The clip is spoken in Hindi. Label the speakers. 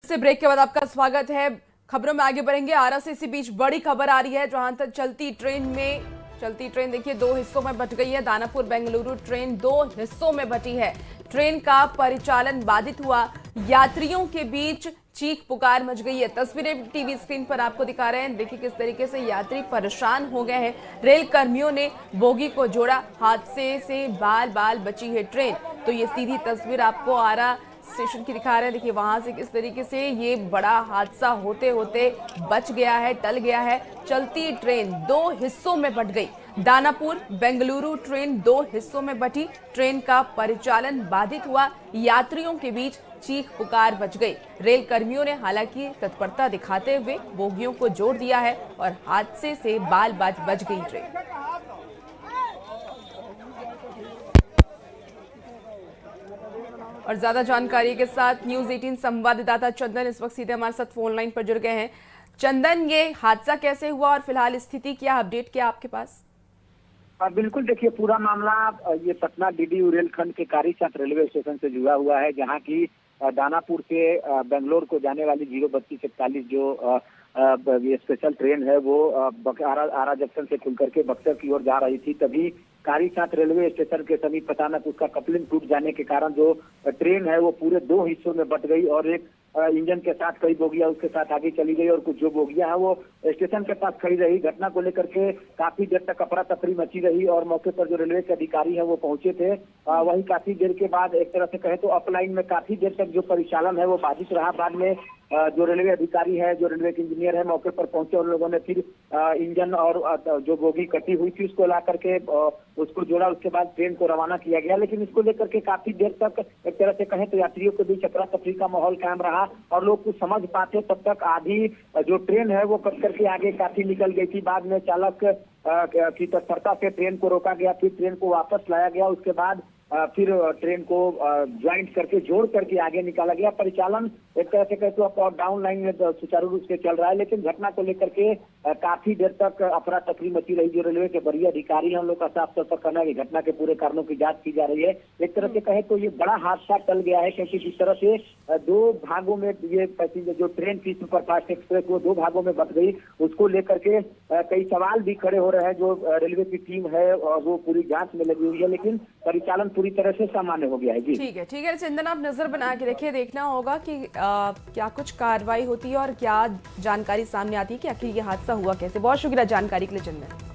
Speaker 1: से ब्रेक के बाद आपका स्वागत है। खबरों में आगे बढ़ेंगे। आरा से इसी बीच बड़ी खबर आ रही है, जहां तक चलती ट्रेन देखिए दो हिस्सों में बंट गई है। दानापुर बेंगलुरु ट्रेन दो हिस्सों में बंटी है। ट्रेन का परिचालन बाधित हुआ, यात्रियों के बीच चीख पुकार मच गई है। तस्वीरें टीवी स्क्रीन पर आपको दिखा रहे हैं। देखिए किस तरीके से यात्री परेशान हो गए हैं। रेल कर्मियों ने बोगी को जोड़ा, हादसे से बाल बाल बची है ट्रेन। तो ये सीधी तस्वीर आपको आरा स्टेशन की दिखा रहे हैं। देखिए वहां से किस तरीके से ये बड़ा हादसा होते होते बच गया है, टल गया है। चलती ट्रेन दो हिस्सों में बंट गई। दानापुर बेंगलुरु ट्रेन दो हिस्सों में बंटी। ट्रेन का परिचालन बाधित हुआ, यात्रियों के बीच चीख पुकार बच गई। रेल कर्मियों ने हालांकि तत्परता दिखाते हुए बोगियों को जोड़ दिया है और हादसे से बाल बाल बच गई ट्रेन। और ज्यादा जानकारी के साथ न्यूज 18 संवाददाता चंदन इस वक्त सीधे हमारे साथ फोन लाइन पर जुड़ गए हैं। चंदन, ये हादसा कैसे हुआ और फिलहाल स्थिति क्या अपडेट क्या आपके पास?
Speaker 2: बिल्कुल, देखिए पूरा मामला ये पटना डीडीयू रेलखंड के कारीचांद रेलवे स्टेशन से जुड़ा हुआ है, जहां की दानापुर से बेंगलोर को जाने वाली 03241 जो ये स्पेशल ट्रेन है वो आरा जंक्शन से खुल करके बक्सर की ओर जा रही थी। तभी कारीचांद रेलवे स्टेशन के समीप अचानक उसका कपलिंग टूट जाने के कारण जो ट्रेन है वो पूरे दो हिस्सों में बंट गई और एक इंजन के साथ कई बोगियां उसके साथ आगे चली गई और कुछ जो बोगियां है वो स्टेशन के पास खड़ी रही। घटना को लेकर के काफी देर तक अफरा तफरी मची रही और मौके पर जो रेलवे के अधिकारी हैं वो पहुंचे थे। वहीं काफी देर के बाद एक तरह से कहे तो अपलाइन में काफी देर तक जो परिचालन है वो बाधित रहा। बाद में जो रेलवे अधिकारी है, जो रेलवे के इंजीनियर है, मौके पर पहुंचे और लोगों ने फिर इंजन और जो बोगी कटी हुई थी उसको ला करके उसको जोड़ा। उसके बाद ट्रेन को रवाना किया गया, लेकिन इसको लेकर के काफी देर तक एक तरह से कहें तो यात्रियों के बीच अफरा तफरी का माहौल कायम रहा और लोग कुछ समझ पाते तब तक आधी जो ट्रेन है वो कट करके आगे काफी निकल गई थी। बाद में चालक की तत्परता से ट्रेन को रोका गया, फिर ट्रेन को वापस लाया गया। उसके बाद फिर ट्रेन को ज्वाइंट करके जोड़ करके आगे निकाला गया। परिचालन एक तरह से कहते तो अप और डाउन लाइन में सुचारू रूप से चल रहा है, लेकिन घटना को लेकर के काफी देर तक अफरा तफरी मची रही। जो रेलवे के वरीय अधिकारी हैं उन लोग का साफ तौर पर कहना है कि घटना के पूरे कारणों की जांच की जा रही है। एक तरह से कहे तो ये बड़ा हादसा टल गया है, क्योंकि जिस तरह से दो भागों में ये पैसेंजर जो ट्रेन थी सुपरफास्ट एक्सप्रेस वो दो भागों में बंट गई, उसको लेकर के कई सवाल भी खड़े हो रहे हैं। जो रेलवे की टीम है वो पूरी जांच में लगी हुई है, लेकिन परिचालन पूरी तरह से सामान्य हो गया है। जी
Speaker 1: ठीक है चंदन, आप नजर बना के रखिए। देखना होगा कि क्या कुछ कार्रवाई होती है और क्या जानकारी सामने आती है कि आखिर ये हादसा हुआ कैसे। बहुत शुक्रिया जानकारी के लिए चंदन।